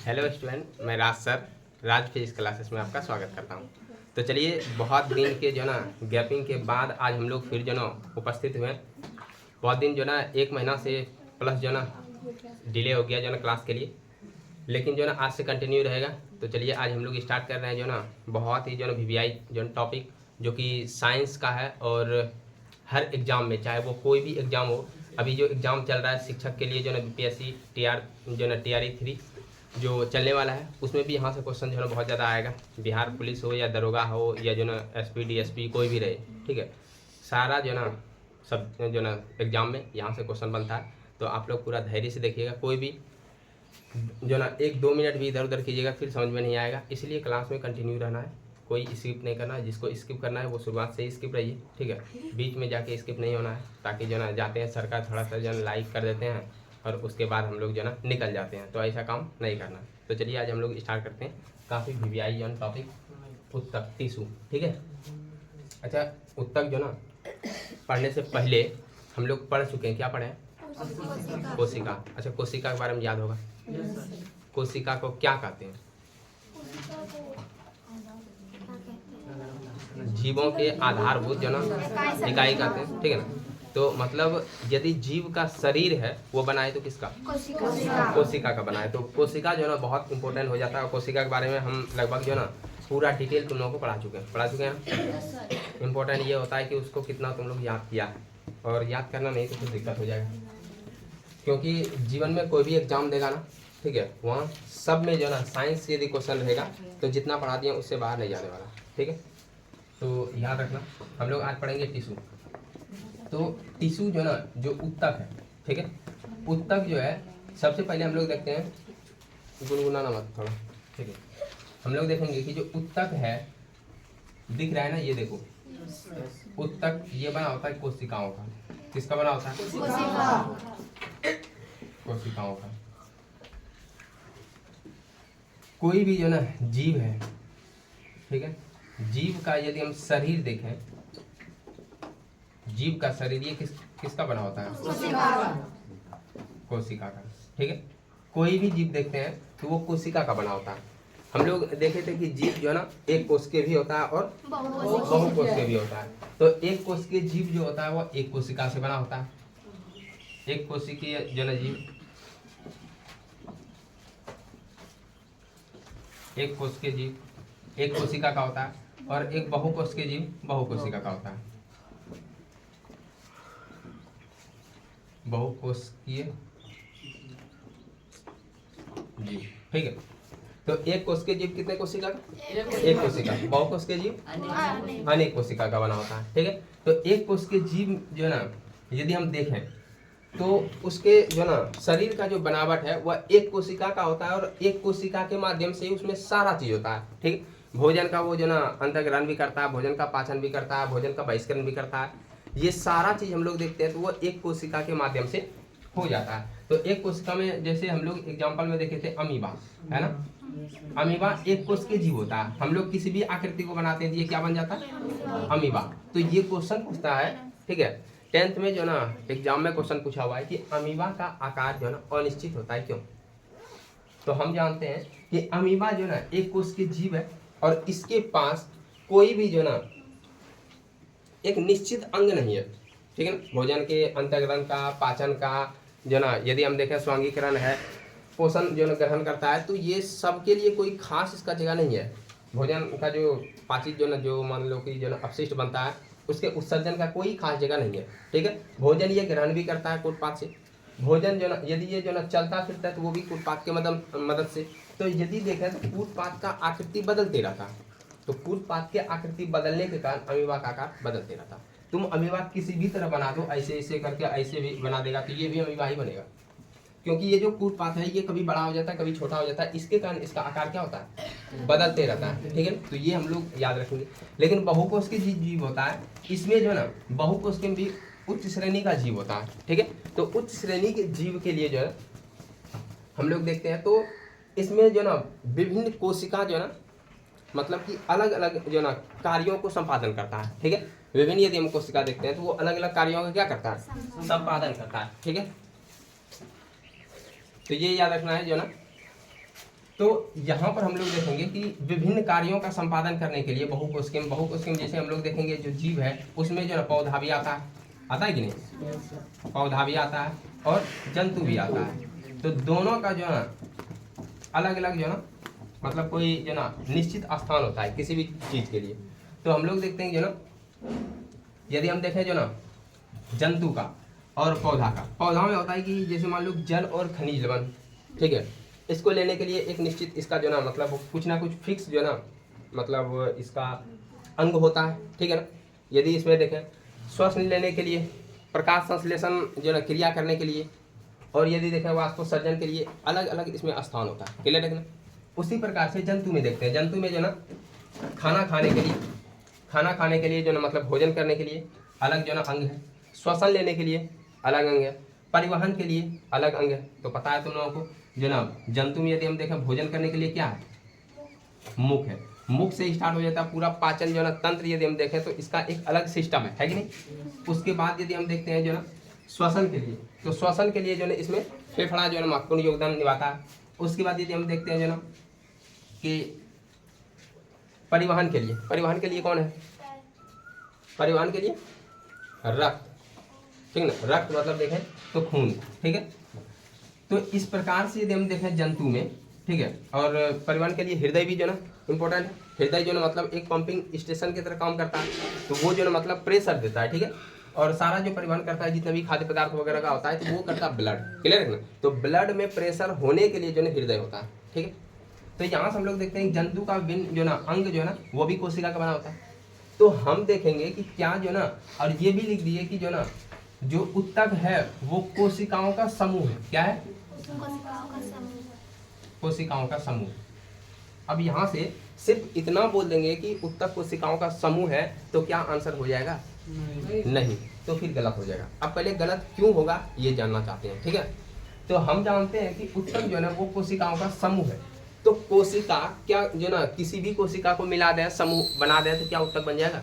Hello student, मैं राज sir राज physics classes में आपका स्वागत करता हूँ। तो चलिए, बहुत दिन के जो ना गैपिंग के बाद आज हम लोग फिर जो ना उपस्थित हुए। बहुत दिन जो ना 1 महीना से प्लस जो ना डिले हो गया जो ना क्लास के लिए, लेकिन जो ना आज से कंटिन्यू रहेगा। तो चलिए, आज हम लोग स्टार्ट कर रहे हैं जो ना बहुत ही जो ना वीवीआई जो ना टॉपिक, जो कि साइंस का है। और हर एग्ज़ाम में, चाहे वो कोई भी एग्ज़ाम हो, अभी जो एग्ज़ाम चल रहा है शिक्षक के लिए जो ना बीपीएससी जो ना TRE 3 जो चलने वाला है, उसमें भी यहाँ से क्वेश्चन जो है बहुत ज़्यादा आएगा। बिहार पुलिस हो या दरोगा हो या जो ना SP DSP कोई भी रहे, ठीक है, सारा जो ना सब जो ना एग्ज़ाम में यहाँ से क्वेश्चन बनता है। तो आप लोग पूरा धैर्य से देखिएगा, कोई भी जो ना 1-2 मिनट भी इधर उधर कीजिएगा फिर समझ में नहीं आएगा। इसलिए क्लास में कंटिन्यू रहना है, कोई स्किप नहीं करना है। जिसको स्किप करना है वो शुरुआत से ही स्किप रहिए, ठीक है, बीच में जाके स्किप नहीं होना है, ताकि जो ना जाते हैं सरकार थोड़ा सा जो ना लाइक कर देते हैं और उसके बाद हम लोग जो ना निकल जाते हैं। तो ऐसा काम नहीं करना। तो चलिए, आज हम लोग स्टार्ट करते हैं काफ़ी वीवीआई जो टॉपिक उत्तक टिश्यू, ठीक है। अच्छा, उत्तक जो ना पढ़ने से पहले हम लोग पढ़ चुके हैं, क्या पढ़े हैं? कोशिका। अच्छा, कोशिका के बारे में याद होगा। कोशिका को क्या कहते हैं? जीवों के आधारभूत जो ना इकाई कहते हैं, ठीक है ना। तो मतलब यदि जीव का शरीर है वो बनाए तो किसका? कोशिका का बनाए। तो कोशिका जो ना बहुत इंपॉर्टेंट हो जाता है। और कोशिका के बारे में हम लगभग जो ना पूरा डिटेल तुम लोगों को पढ़ा चुके हैं। इम्पोर्टेंट ये होता है कि उसको कितना तुम लोग याद किया है, और याद करना नहीं तो कुछ दिक्कत हो जाएगा। क्योंकि जीवन में कोई भी एग्जाम देगा ना, ठीक है, वहाँ सब में जो ना साइंस यदि क्वेश्चन रहेगा तो जितना पढ़ा दिया उससे बाहर नहीं जाने वाला, ठीक है। तो याद रखना, हम लोग आज पढ़ेंगे टिश्यू। तो टिश्यू जो ना जो उत्तक है, ठीक है, उत्तक जो है सबसे पहले हम लोग देखते हैं, गुनगुनाना मत थोड़ा, ठीक है। हम लोग देखेंगे कि जो उत्तक है, दिख रहा है ना, ये देखो उत्तक ये बना होता है कोशिकाओं का। किसका बना होता है? कोशिकाओं का। कोई भी जो ना जीव है, ठीक है, जीव का यदि हम शरीर देखें, जीव का शरीर ये किसका बना होता है? कोशिका का, ठीक है। कोई भी जीव देखते हैं तो वो कोशिका का बना होता है। हम लोग देखे थे कि जीव जो है ना एक कोश के भी होता है और बहुकोश के भी होता है। तो एक कोश के जीव जो होता है वो एक कोशिका से बना होता है। एक कोशिकीय जो ना जीव, एक कोश के जीव एक कोशिका का होता है, और एक बहुकोश के जीव बहुकोशिका का होता है। बहुकोशिकीय जीव, ठीक है। तो एक कोश के जीव कितने कोशिका का? एक कोशिका। बहुकोश के जीव अनेक कोशिका का बना होता है, ठीक है। तो एक कोश के जीव जो ना यदि हम देखें तो उसके जो ना शरीर का जो बनावट है वह एक कोशिका का होता है, और एक कोशिका के माध्यम से ही उसमें सारा चीज होता है, ठीक। भोजन का वो जो ना अंतर्ग्रहण भी करता है, भोजन का पाचन भी करता है, भोजन का बहिष्करण भी करता है। ये सारा चीज हम लोग देखते हैं तो वो एक कोशिका के माध्यम से हो जाता है। तो एक कोशिका में, जैसे हम लोग एग्जाम्पल में देखे थे अमीबा, है ना। अमीबा एक कोश के जीव होता है। हम लोग किसी भी आकृति को बनाते हैं तो ये क्या बन जाता है? अमीबा। तो ये क्वेश्चन पूछता है, ठीक है, 10th में जो ना एग्जाम में क्वेश्चन पूछा हुआ है कि अमीबा का आकार जो है ना अनिश्चित होता है, क्यों? तो हम जानते हैं कि अमीबा जो ना एक कोश के जीव है, और इसके पास कोई भी जो ना एक निश्चित अंग नहीं है, ठीक है ना। भोजन के अंतर्ग्रहण का, पाचन का जो ना यदि हम देखें स्वांगीकरण है, पोषण जो ना ग्रहण करता है, तो ये सबके लिए कोई खास इसका जगह नहीं है। भोजन का जो पाचित जो ना जो मान लो कि जो ना अपशिष्ट बनता है, उसके उत्सर्जन का कोई खास जगह नहीं है, ठीक है। भोजन ये ग्रहण भी करता है कूटपात से। भोजन जो ना यदि ये जो ना चलता फिरता है तो वो भी कूटपात के मदद से। तो यदि देखें तो कूटपात का आकृति बदलते रहता है। तो कूटपात के आकृति बदलने के कारण अमीबा का आकार बदलते रहता। तुम अमीबा किसी भी तरह बना दो, ऐसे ऐसे करके ऐसे भी बना देगा तो ये भी अमीबा ही बनेगा, क्योंकि ये जो कूटपात है ये कभी बड़ा हो जाता है कभी छोटा हो जाता है। इसके कारण इसका आकार क्या होता है? बदलते रहता है, ठीक है। तो ये हम लोग याद रखेंगे। लेकिन बहुकोश के जीव होता है, इसमें जो है ना बहुकोश के भी उच्च श्रेणी का जीव होता है, ठीक है। तो उच्च श्रेणी के जीव के लिए जो है हम लोग देखते हैं, तो इसमें जो ना विभिन्न कोशिका जो है ना, मतलब कि अलग अलग जो ना कार्यों को संपादन करता है, ठीक है। विभिन्न यदि हम कोशिका देखते हैं तो वो अलग अलग कार्यों का क्या करता है? संपादन करता है, ठीक है। तो ये याद रखना है जो ना तो यहाँ पर हम लोग देखेंगे कि विभिन्न कार्यों का संपादन करने के लिए बहुकोशिकीय जैसे हम लोग देखेंगे जो जीव है उसमें जो है पौधा भी आता है कि नहीं, पौधा भी आता है और जंतु भी आता है। तो दोनों का जो है अलग अलग जो है ना मतलब कोई जो ना निश्चित स्थान होता है किसी भी चीज के लिए। तो हम लोग देखते हैं जो ना यदि हम देखें जो ना जंतु का और पौधा का, पौधा में होता है कि जैसे मान लो जल और खनिज लवण, ठीक है, इसको लेने के लिए एक निश्चित इसका जो ना मतलब कुछ ना कुछ फिक्स जो ना मतलब इसका अंग होता है, ठीक है ना। यदि इसमें देखें श्वास लेने के लिए, प्रकाश संश्लेषण जो ना क्रिया करने के लिए, और यदि देखें वाष्पोत्सर्जन के लिए अलग अलग इसमें स्थान होता है, क्लियर देखना। उसी प्रकार से जंतु में देखते हैं, जंतु में जो ना खाना खाने के लिए जो ना मतलब भोजन करने के लिए अलग जो ना अंग है, श्वसन लेने के लिए अलग अंग है, परिवहन के लिए अलग अंग है। तो पता है तुम लोगों को जो ना जंतु में यदि हम देखें भोजन करने के लिए क्या है, मुख है, मुख से स्टार्ट हो जाता है पूरा पाचन जो ना तंत्र। यदि हम देखें तो इसका एक अलग सिस्टम है कि नहीं। उसके बाद यदि हम देखते हैं जो ना श्वसन के लिए, तो श्वसन के लिए जो ना इसमें फेफड़ा जो है महत्वपूर्ण योगदान निभाता है। उसके बाद यदि हम देखते हैं जो ना कि परिवहन के लिए कौन है, परिवहन के लिए रक्त, ठीक ना, रक्त मतलब देखें तो खून, ठीक है। तो इस प्रकार से यदि हम देखें जंतु में, ठीक है, और परिवहन के लिए हृदय भी जो ना इम्पोर्टेंट है। हृदय जो ना मतलब एक पंपिंग स्टेशन की तरह काम करता है, तो वो जो ना मतलब प्रेशर देता है, ठीक है। और सारा जो परिवहन करता है जितना भी खाद्य पदार्थ वगैरह का होता है तो वो करता है ब्लड, क्लियर है ना। तो ब्लड में प्रेशर होने के लिए जो ना हृदय होता है, ठीक है। तो यहाँ से हम लोग देखते हैं जंतु का जो ना अंग जो है ना वो भी कोशिका का बना होता है। तो हम देखेंगे कि क्या जो ना, और ये भी लिख दिए कि जो ना जो उत्तक है वो कोशिकाओं का समूह है। क्या है, कोशिकाओं का समूह। अब यहाँ से सिर्फ इतना बोल देंगे कि उत्तक कोशिकाओं का समूह है तो क्या आंसर हो जाएगा, नहीं, तो फिर गलत हो जाएगा। अब पहले गलत क्यों होगा ये जानना चाहते हैं, ठीक है। तो हम जानते हैं कि उत्तक जो है ना वो कोशिकाओं का समूह है। तो कोशिका क्या जो ना किसी भी कोशिका को मिला दे, समूह बना दे तो क्या उत्तक बन जाएगा,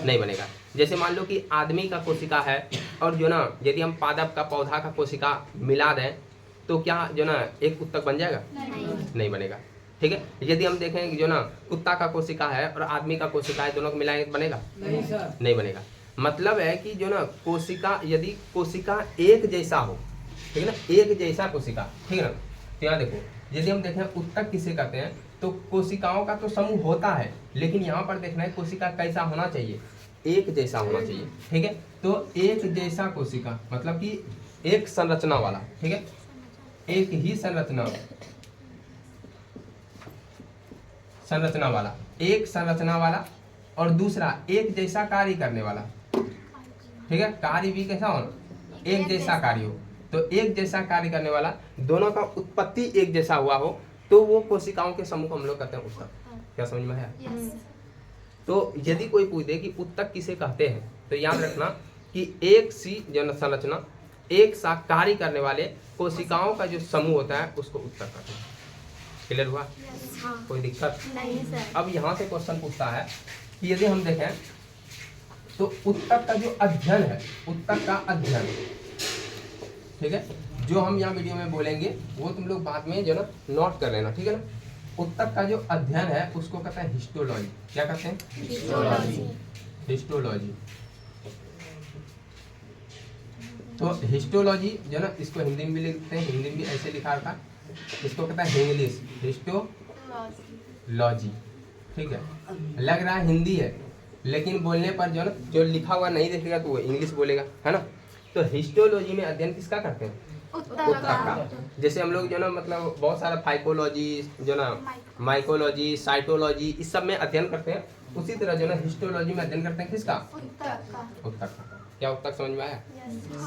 नहीं बनेगा। जैसे मान लो कि आदमी का कोशिका है और जो ना यदि हम पादप का पौधा का कोशिका मिला दें तो क्या जो ना एक उत्तक बन जाएगा, नहीं बनेगा, ठीक है। यदि हम देखें जो ना कुत्ता का कोशिका है और आदमी का कोशिका है, दोनों को मिलाएंगे तो बनेगा, नहीं बनेगा। मतलब है कि जो ना कोशिका, यदि कोशिका एक जैसा हो, ठीक है ना, एक जैसा कोशिका, ठीक है ना। तो यहाँ देखो यदि हम देखें उत्तक किसे कहते हैं, तो कोशिकाओं का तो समूह होता है, लेकिन यहाँ पर देखना है कोशिका कैसा होना चाहिए, एक जैसा होना चाहिए, ठीक है। तो एक जैसा कोशिका मतलब कि एक संरचना वाला, ठीक है, एक ही संरचना वाला, एक संरचना वाला, और दूसरा एक जैसा कार्य करने वाला, ठीक है। कार्य भी कैसा हो, एक जैसा कार्य हो। तो एक जैसा कार्य करने वाला, दोनों का उत्पत्ति एक जैसा हुआ हो, तो वो कोशिकाओं के समूह को हम लोग कहते हैं उत्तक। क्या समझ में है? तो यदि कोई पूछ दे कि उत्तक किसे कहते हैं, तो याद रखना कि एक सी जन संरचना, एक सा कार्य करने वाले कोशिकाओं का जो समूह होता है उसको उत्तक कहते हैं। क्लियर हुआ? कोई दिक्कत नहीं सर। अब यहाँ से क्वेश्चन पूछता है कि यदि हम देखें तो उत्तक का जो अध्ययन है, उत्तक का अध्ययन, ठीक है, जो हम यहाँ वीडियो में बोलेंगे वो तुम लोग बाद में जो ना नोट कर लेना, ठीक है ना। उत्तक का जो अध्ययन है उसको कहते हैं हिस्टोलॉजी। क्या कहते हैं? हिस्टोलॉजी। तो हिस्टोलॉजी जो ना इसको हिंदी में भी लिखते हैं, हिंदी में भी ऐसे लिखा था, इसको कहता है इंग्लिश हिस्टोलॉजी, ठीक है। लग रहा है हिंदी है, लेकिन बोलने पर जो ना जो लिखा हुआ नहीं देखेगा तो वो इंग्लिश बोलेगा, है ना। तो हिस्टोलॉजी में अध्ययन किसका करते हैं? उत्तक का। जैसे हम लोग जो ना मतलब बहुत सारा फाइकोलॉजी जो ना माइकोलॉजी, साइटोलॉजी, इस सब में अध्ययन करते हैं, उसी तरह जो ना हिस्टोलॉजी में अध्ययन करते हैं किसका? उत्तक का। क्या उत्तक समझ में आया?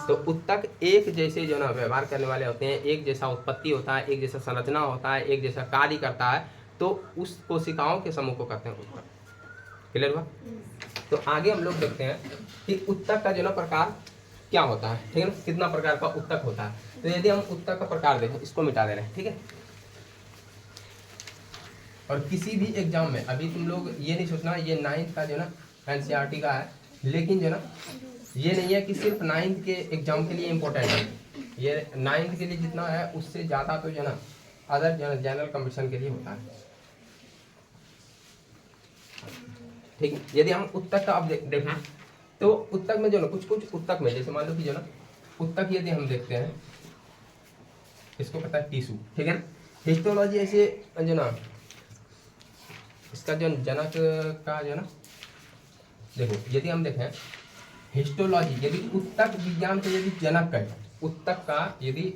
तो उत्तक एक जैसे जो ना व्यवहार करने वाले होते हैं, एक जैसा उत्पत्ति होता है, एक जैसा संरचना होता है, एक जैसा कार्य करता है, तो उस कोशिकाओं के समूह को कहते हैं उत्तक। क्लियर हुआ? तो आगे हम लोग देखते हैं कि उत्तक का जो ना प्रकार क्या होता है, ठीक है ना, कितना प्रकार का उत्तक होता है। तो यदि हम उत्तक का प्रकार देखें, इसको मिटा दे रहे हैं, ठीक है। और किसी भी एग्जाम में अभी तुम लोग ये नहीं सोचना ये 9th का जो ना NCERT का है, लेकिन जो ना ये नहीं है कि सिर्फ 9th के एग्जाम के लिए इम्पोर्टेंट है, ये 9th के लिए जितना है उससे ज़्यादा तो जो ना अदर जनरल कंपटीशन के लिए होता है। ठीक है, यदि हम उत्तक का अब देखें तो उत्तक में जो ना कुछ कुछ उत्तक में, जैसे मान लो कि जो ना उत्तक यदि हम देखते हैं, इसको पता है टिश्यू, ठीक है ना। हिस्टोलॉजी ऐसे जो ना इसका जो जनक का जो ना, देखो यदि हम देखें हिस्टोलॉजी, यदि उत्तक विज्ञान का यदि जनक है, उत्तक का यदि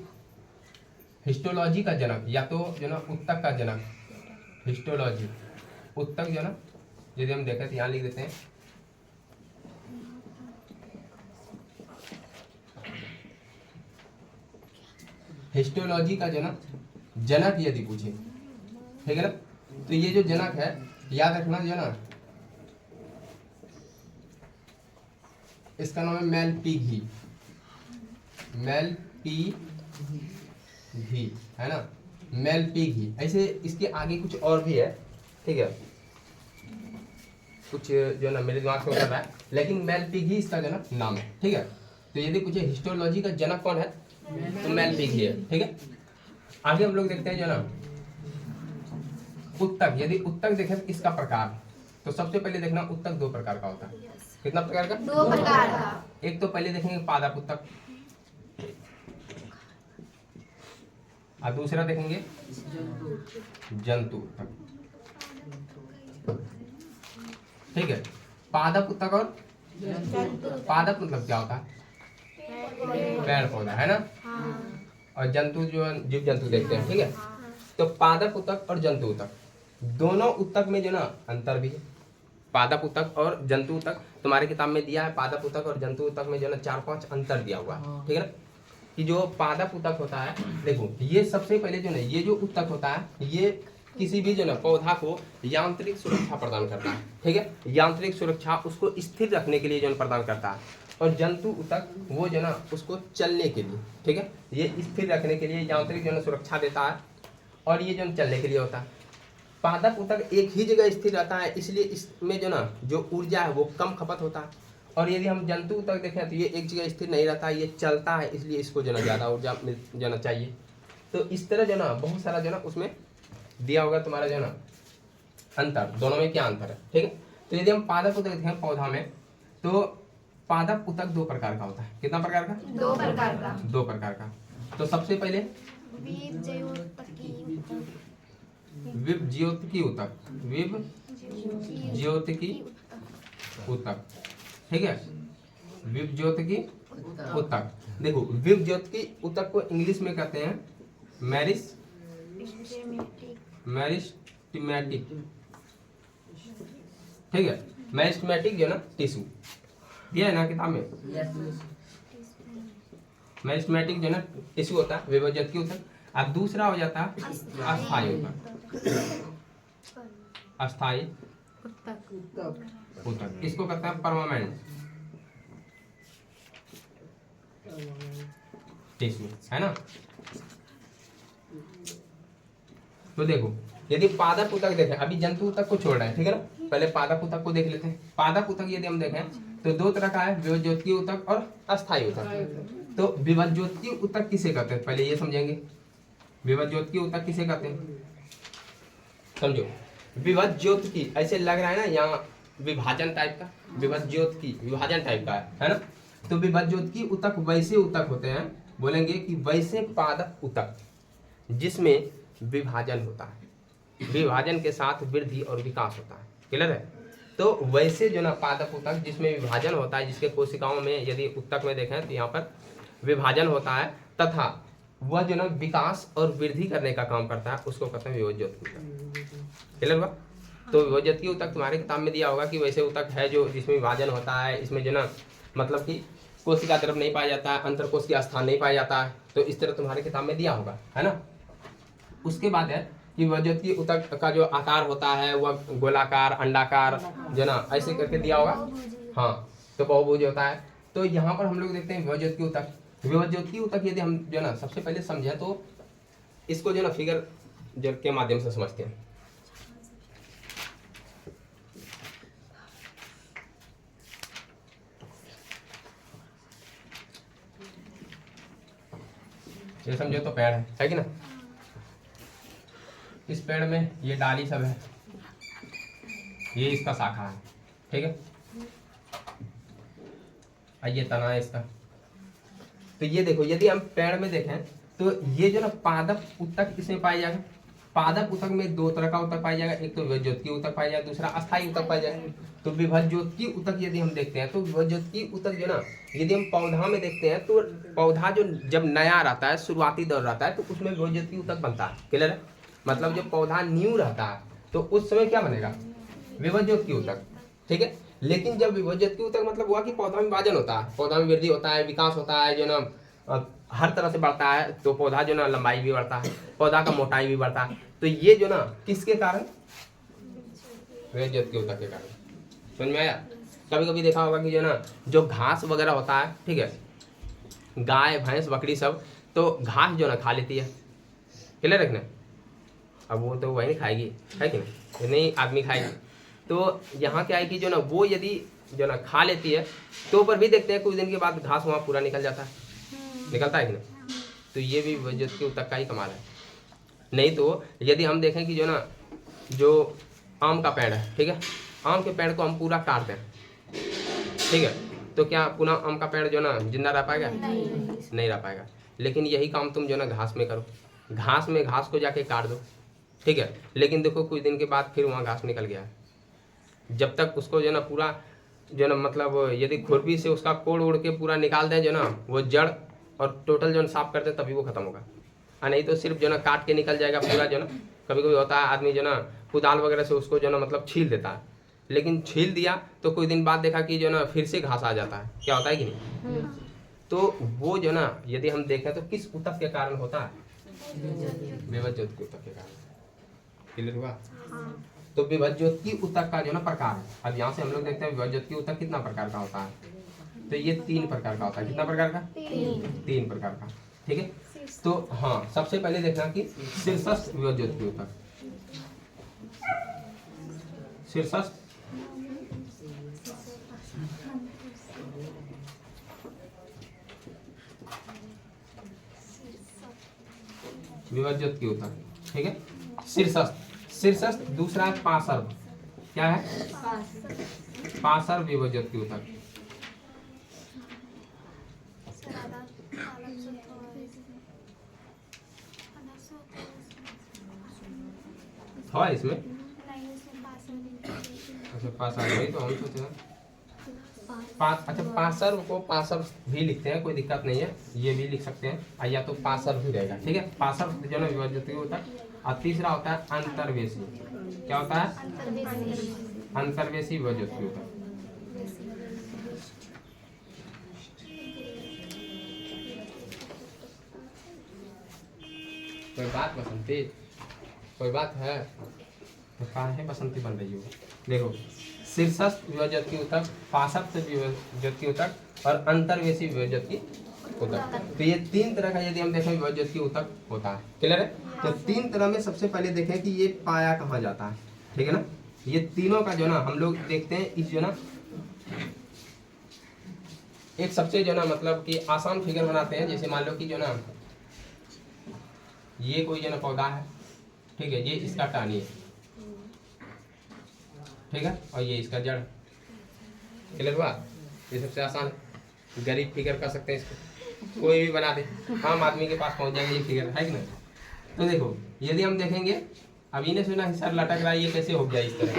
हिस्टोलॉजी का जनक, या तो जो ना उत्तक का जनक हिस्टोलॉजी, उत्तक जो ना यदि हम देखें तो यहाँ लिख देते हैं हिस्टोलॉजी का जो ना जनक यदि पूछे, ठीक है ना, तो ये जो जनक है याद रखना जो ना इसका नाम है मेलपीघी, मेलपीघी है ना, मेलपीघी। ऐसे इसके आगे कुछ और भी है, ठीक है, कुछ जो ना मेरे दिमाग में उतर रहा है, लेकिन मेलपीघी इसका जो ना नाम है, ठीक है। तो यदि कुछ हिस्टोलॉजी का जनक कौन है तो मेलपीघी है, ठीक है। आगे हम लोग देखते हैं जो ना उत्तक, यदि उत्तक देखें तो इसका प्रकार, तो सबसे पहले देखना उत्तक दो प्रकार का होता है। कितना प्रकार का? दो प्रकार का। एक तो पहले देखेंगे पादप उत्तक, और दूसरा देखेंगे जंतु उत्तक, ठीक है। पादप उत्तक और पादप मतलब क्या होता है? पेड़ पौधा, है ना। और जंतु जो जीव जंतु देखते हैं, ठीक है। तो पादप उत्तक और जंतु उत्तक दोनों उत्तक में जो ना अंतर भी है। पादप उत्तक और जंतु उत्तक तुम्हारे किताब में दिया है, पादप उत्तक और जंतु उत्तक में जो ना 4-5 अंतर दिया हुआ है, ठीक है ना। कि जो पादप उत्तक होता है, देखो ये सबसे पहले जो ना ये जो उत्तक होता है ये किसी भी जो ना पौधा को यांत्रिक सुरक्षा प्रदान करता है, ठीक है। यांत्रिक सुरक्षा उसको स्थिर रखने के लिए जो प्रदान करता है। और जंतु उत्तक वो जो ना उसको चलने के लिए, ठीक है, ये स्थिर रखने के लिए यांत्रिक जो ना सुरक्षा देता है, और ये जो चलने के लिए होता है। पादप उत्तक एक ही जगह स्थिर रहता है, इसलिए इसमें जो ना जो ऊर्जा है वो कम खपत होता है। और यदि हम जंतु उत्तक देखें तो ये एक जगह स्थिर नहीं रहता है, ये चलता है, इसलिए इसको जो ना ज़्यादा ऊर्जा मिल जाना चाहिए। तो इस तरह जो ना बहुत सारा जो ना उसमें दिया होगा तुम्हारा जो ना अंतर, दोनों में क्या अंतर है, ठीक है। तो यदि हम पादप उत्तक देखें पौधा में, तो पादप उत्तक दो प्रकार का होता है। कितना प्रकार का? दो प्रकार का। दो प्रकार का। तो सबसे पहले विभज्योतिकी उत्तक, विभज्योतिकी उत्तक, ठीक है, विभज्योतिकी उत्तक। देखो विभज्योतिकी उत्तक को इंग्लिश में कहते हैं मेरिस्टेमेटिक, ठीक है। मेरिस्टेमेटिक जो ना टिश्यू दिया है ना किताब में, मेरिस्टेमेटिक जो ना टिश्यू होता है विभज्योतिकी उत्तक। अब दूसरा हो जाता है अस्थायी उत्तक, अस्थायी उत्तक, इसको कहते हैं परमानेंट टिश्यू, है ना। तो देखो यदि पादप उत्तक देखें, अभी जंतु उत्तक को छोड़ रहे हैं, ठीक है ना, पहले पादप उत्तक को देख लेते हैं। पादप उत्तक यदि हम देखें तो दो तरह का है, विभज्योतिकी उत्तक और अस्थायी उत्तक। तो विभज्योतिकी उत्तक किसे कहते हैं पहले ये समझेंगे। विभज्योतिकी उत्तक किसे कहते हैं समझो। विभज्योतिकी ऐसे लग रहा है ना यहाँ विभाजन टाइप का, विभज्योतिकी विभाजन टाइप का है ना। तो विभज्योतिकी उत्तक वैसे उत्तक होते हैं, बोलेंगे कि वैसे पादप उत्तक जिसमें विभाजन होता है, विभाजन के साथ वृद्धि और विकास होता है, क्लियर है। तो वैसे जो ना पादप उत्तक जिसमें विभाजन होता है, जिसके कोशिकाओं में यदि उत्तक में देखें तो यहाँ पर विभाजन होता है तथा वह जो ना विकास और वृद्धि करने का काम करता है, उसको कहते हैं विभज्योतिकी उत्तक, क्लियर हुआ। तो विभज्योतिकी उत्तक तुम्हारे किताब में दिया होगा कि वैसे उत्तक है जो जिसमें विभाजन होता है, इसमें जो ना मतलब कि कोशिका द्रव नहीं पाया जाता है, अंतर कोशिकीय स्थान नहीं पाया जाता है, तो इस तरह तुम्हारे किताब में दिया होगा, है ना। उसके बाद है कि विभज्योतिकी उत्तक का जो आकार होता है वह गोलाकार, अंडाकार जो ना ऐसे करके दिया होगा, हाँ, तो बहुभुज होता है। तो यहाँ पर हम लोग देखते हैं विभज्योतिकी उत्तक। विभज्योतिकी उत्तक यदि हम जो ना सबसे पहले समझे तो इसको जो ना फिगर जो के माध्यम से समझते हैं। ये समझो तो पेड़ है कि ना, इस पेड़ में ये डाली सब है, ये इसका शाखा है, ठीक है। ये तना है इसका। तो ये देखो, यदि हम पेड़ में देखें तो ये जो ना पादप उत्तक इसमें पाया जाएगा। पादप उत्तक में दो तरह का उत्तक पाया जाएगा, एक तो विभज्योतकीय उत्तक पाया जाएगा, दूसरा अस्थायी उत्तक पाया जाएगा। तो विभज्योतकीय उत्तक यदि हम देखते हैं तो विभज्योतकीय उत्तक जो ना यदि हम पौधा में देखते हैं तो पौधा जो जब नया रहता है, शुरुआती दौर रहता है, तो उसमें विभज्योतकीय उत्तक बनता है। क्लियर है? मतलब जब पौधा न्यू रहता है तो उस समय क्या बनेगा? विभज्योतकीय उत्तक, ठीक है। लेकिन जब विभज्योतकीय उत्तक मतलब हुआ कि पौधा में विभाजन होता है, पौधा में वृद्धि होता है, विकास होता है, जो ना हर तरह से बढ़ता है, तो पौधा जो ना लंबाई भी बढ़ता है, पौधा का मोटाई भी बढ़ता है। तो ये जो ना किसके कारण? विभज्योतकीय उत्तक के कारण। समझ में आया? कभी कभी देखा होगा कि जो ना जो घास वगैरह होता है, ठीक है, गाय भैंस बकरी सब तो घास जो ना खा लेती है, क्लियर रखना। अब वो तो वही नहीं खाएगी, है कि नहीं आदमी खाएगी। तो यहाँ क्या है कि जो ना वो यदि जो ना खा लेती है तो पर भी देखते हैं कुछ दिन के बाद घास वहाँ पूरा निकल जाता है, निकलता है कि नहीं? तो ये भी विभज्योतकीय उत्तक का ही कमाल है। नहीं तो यदि हम देखें कि जो ना जो आम का पेड़ है, ठीक है, आम के पेड़ को हम पूरा काट दें, ठीक है, तो क्या पुनः आम का पेड़ जो ना जिंदा रह पाएगा? नहीं रह पाएगा। लेकिन यही काम तुम जो ना घास में करो, घास में घास को जाके काट दो, ठीक है, लेकिन देखो कुछ दिन के बाद फिर वहाँ घास निकल गया है। जब तक उसको जो ना पूरा जो ना मतलब यदि खुरपी से उसका कोड़ उड़ के पूरा निकाल दें जो ना वो जड़ और टोटल जो ना साफ कर दें तभी वो खत्म होगा। नहीं तो सिर्फ जो ना काट के निकल जाएगा पूरा जो ना। कभी कभी होता है आदमी जो ना कुदाल वगैरह से उसको जो ना मतलब छील देता है, लेकिन छील दिया तो कुछ दिन बाद देखा कि जो ना फिर से घास आ जाता है। क्या होता है कि नहीं? तो वो जो ना यदि हम देखें तो किस उत्तक के कारण होता है? विभज्योतकीय उत्तक के कारण। क्लियर हुआ? तो विभज्योतकीय उत्तक का जो ना प्रकार है, अब यहाँ से हम लोग देखते हैं विभज्योतकीय उत्तक कितना प्रकार का होता है। तो ये 3 प्रकार का होता है। कितना प्रकार का? 3 प्रकार का, ठीक है। तो हाँ, सबसे पहले देखना कि शीर्षस्थ विभज्योतकीय उत्तक। शीर्षस्थ विभज्योतकीय उत्तक, ठीक है। शीर्षस्थ, शीर्षस्थ। दूसरा है पार्श्व। क्या है? पार्श्व विभज्योतकीय उत्तक। था इसमें? अच्छा पार्श्व वही तो हम सोचे अच्छा पार्श्व को पार्श्व भी लिखते हैं, कोई दिक्कत नहीं है, ये भी लिख सकते हैं, या तो पार्श्व भी रहेगा, ठीक है। पार्श्व जो है विभज्योतकीय उत्तक। और तीसरा होता है अंतर्वेशी। क्या होता है? अंतर्वेशी विभज्योतकीय उत्तक। कोई बात बसंती? कोई बात है? तो कहाँ है बसंती बन रही हो? देखो, शीर्षस्थ विभज्योतकीय उत्तक, पार्श्व विभज्योतकीय उत्तक और अंतर्वेशी विभज्योतकीय उत्तक। तो ये 3 तरह का यदि हम देखें विभज्योतकीय उत्तक होता है। क्लियर है? तो 3 तरह में सबसे पहले देखें कि ये पाया कहाँ जाता है, ठीक है ना। ये तीनों का जो ना हम लोग देखते हैं इस जो ना एक सबसे जो ना मतलब कि आसान फिगर बनाते हैं। जैसे मान लो कि जो ना ये कोई जो ना पौधा है, ठीक है, ये इसका टहनी है, ठीक है, और ये इसका जड़। क्लियर हुआ? ये सबसे आसान गरीब फिगर कर सकते हैं, इसको कोई भी बना दे, आम आदमी के पास पहुंच जाएगा ये फिगर, है कि नहीं। तो देखो यदि हम देखेंगे, अब इन्हें सुना हिस्सा लटक रहा है, ये कैसे हो गया इस तरह।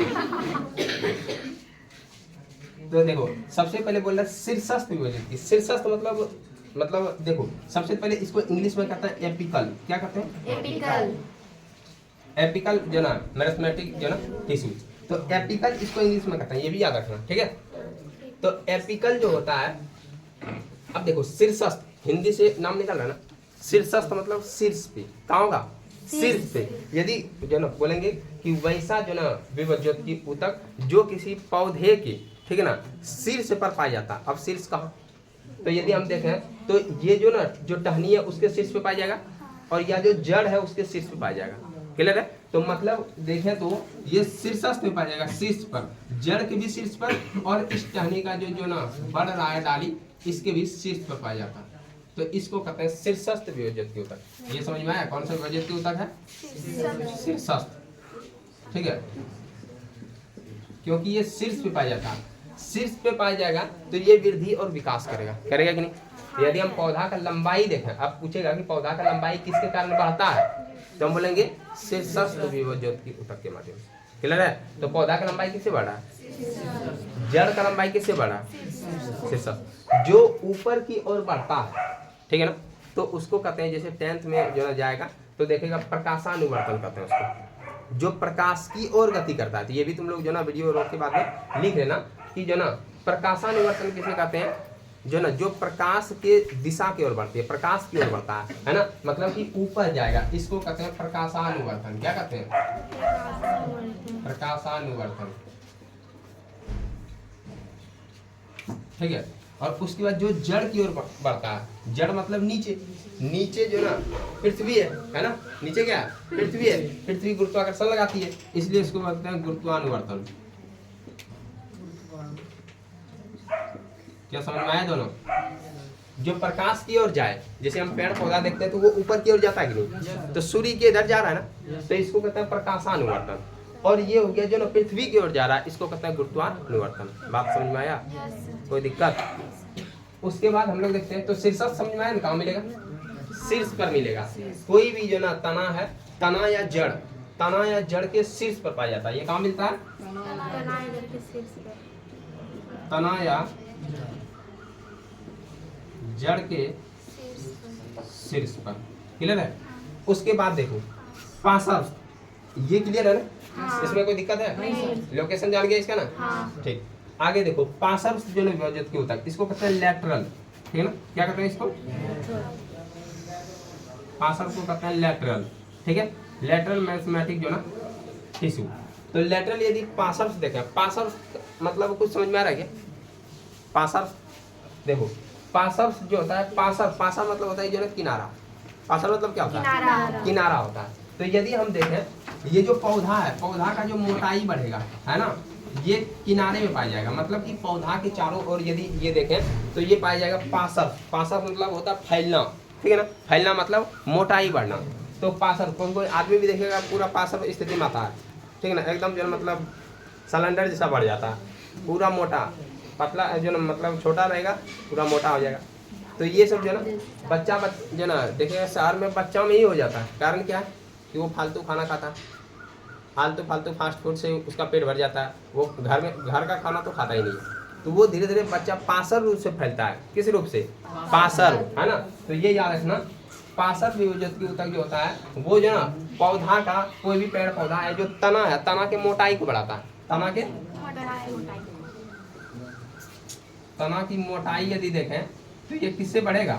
तो देखो सबसे पहले बोल रहा है शीर्षस्थ विभज्योतकीय। शीर्षस्थ मतलब देखो सबसे पहले इसको इंग्लिश में कहते हैं एपिकल। क्या कहते हैं? एपिकल। एपिकल जो ना मेरिस्टेमेटिक जो ना टिश्यू। तो एपिकल इसको इंग्लिश में कहते हैं, ये भी याद रखना, ठीक है। तो एपिकल जो होता है, अब देखो शीर्षस्थ हिंदी से नाम निकल रहा है ना, शीर्षस्थ मतलब शीर्ष पे। कहाँ होगा? शीर्ष पे। यदि जो ना बोलेंगे कि वैसा जो ना विभज्योतकीय उत्तक जो किसी पौधे की, ठीक है ना, शीर्ष पर पाया जाता है। अब शीर्ष कहाँ? तो यदि हम देखें तो ये जो ना जो टहनी है उसके शीर्ष पे पाया जाएगा, और या जो जड़ है उसके शीर्ष पे पाया जाएगा। क्लियर है? तो मतलब देखें तो ये शीर्षस्थ में पाया जाएगा, शीर्ष पर, जड़ के भी शीर्ष पर, और इस टहनी का जो ना बढ़ रहा है डाली, इसके भी शीर्ष पर पाया जाता है। तो इसको कहते हैं शीर्षस्थ विभज्योति ऊतक। ये समझ में आया कौन सा विभज्योति ऊतक है? शीर्षस्थ। ठीक है, क्योंकि ये शीर्ष पे पाया जाता है। शीर्ष पे पाया जाएगा तो ये वृद्धि और विकास करेगा, करेगा कि नहीं? तो यदि हम पौधा का लंबाई देखें, अब पूछेगा कि पौधा का लंबाई किसके कारण बढ़ता है, तो हम बोलेंगे शीर्षस्थ विभज्योति ऊतक के माध्यम से। क्लियर है? तो पौधा का लंबाई किससे बढ़ा? जड़ का लंबाई किससे बढ़ा? शीर्षस्थ। जो ऊपर की ओर बढ़ता है, ठीक है ना, तो उसको कहते हैं, जैसे 10th में जो ना जाएगा तो देखेगा प्रकाशानुवर्तन कहते हैं उसको, जो प्रकाश की ओर गति करता है। तो ये भी तुम लोग जो ना वीडियो रोक के बाद में लिख लेना कि जो ना प्रकाशानुवर्तन किसे कहते हैं, जो ना जो प्रकाश के दिशा की ओर बढ़ती है, प्रकाश की ओर बढ़ता है ना, मतलब कि ऊपर जाएगा, इसको कहते हैं प्रकाशानुवर्तन। क्या कहते हैं? प्रकाशानुवर्तन। ठीक है, और उसके बाद जो जड़ की ओर बढ़ता है, जड़ मतलब नीचे, नीचे जो ना पृथ्वी है ना, नीचे क्या है? पृथ्वी है। पृथ्वी गुरुत्वाकर्षण लगाती है, इसलिए इसको बोलते हैं गुरुत्वानुवर्तन। क्या समझ में आया दोनों? जो प्रकाश की ओर जाए, जैसे हम पेड़ पौधा देखते हैं तो वो ऊपर की ओर जाता है कि नहीं, तो सूर्य के इधर जा रहा है ना, तो इसको कहते हैं प्रकाशानुवर्तन। और ये हो गया जो ना पृथ्वी की ओर जा रहा है, इसको कहते हैं गुरुत्वानुवर्तन। बात समझ में आया? कोई दिक्कत? उसके बाद हम लोग देखते हैं, तो शीर्षस्थ समझ में आया ना, कहाँ मिलेगा? शीर्ष पर मिलेगा। कोई भी जो ना तना है, तना या जड़, तना या जड़ के शीर्ष पर पाया जाता है। ये कहाँ मिलता है? तना या जड़ के शीर्ष पर। क्लियर है? उसके बाद देखो पार्श्वस्थ, ये क्लियर है ना? हाँ। इसमें कोई दिक्कत है? लोकेशन जान गया इसका ना? हाँ। ठीक, आगे देखो पार्श्वस्थ जो ना विभज्योति ऊतक, इसको कहते हैं लैटरल। ठीक है ना? क्या कहते हैं इसको? पार्श्वस्थ को कहते हैं लैटरल। ठीक है, लैटरल मैग्नेटिक जो ना टिश्यू। तो लैटरल यदि पार्श्वस्थ देखें, पार्श्वस्थ मतलब कुछ समझ में आ रहा है क्या? पार्श्वस्थ देखो, पार्श्वस्थ जो होता है, पार्श्व मतलब होता है जो ना किनारा। पार्श्व मतलब क्या होता है? किनारा होता है। तो यदि हम देखें, ये जो पौधा है, पौधा का जो मोटाई बढ़ेगा है ना, ये किनारे में पाया जाएगा। मतलब कि पौधा के चारों ओर यदि ये देखें तो ये पाया जाएगा पार्श्व। पार्श्व मतलब होता है फैलना। ठीक है ना? फैलना मतलब मोटाई बढ़ना। तो पार्श्व कोई आदमी भी देखेगा पूरा पार्श्व स्थिति में आता है। ठीक है ना? एकदम जो मतलब सिलेंडर जैसा बढ़ जाता है, पूरा मोटा, पतला जो ना मतलब छोटा रहेगा, पूरा मोटा हो जाएगा। तो ये सब जो ना बच्चा जो ना देखिएगा, शहर में बच्चा में ही हो जाता है। कारण क्या है? कि वो फालतू खाना खाता है, फालतू फास्ट फूड से उसका पेट भर जाता है। वो घर का खाना तो खाता ही नहीं है। तो वो धीरे धीरे बच्चा पार्श्व रूप से फैलता है। किस रूप से? पार्श्व, है ना? तो ये याद रखना, पार्श्व विभज्योति ऊतक जो होता है वो जो ना पौधा का, कोई भी पेड़ पौधा है जो तना है, तना के मोटाई को बढ़ाता है। तना की मोटाई यदि देखें तो ये किससे बढ़ेगा?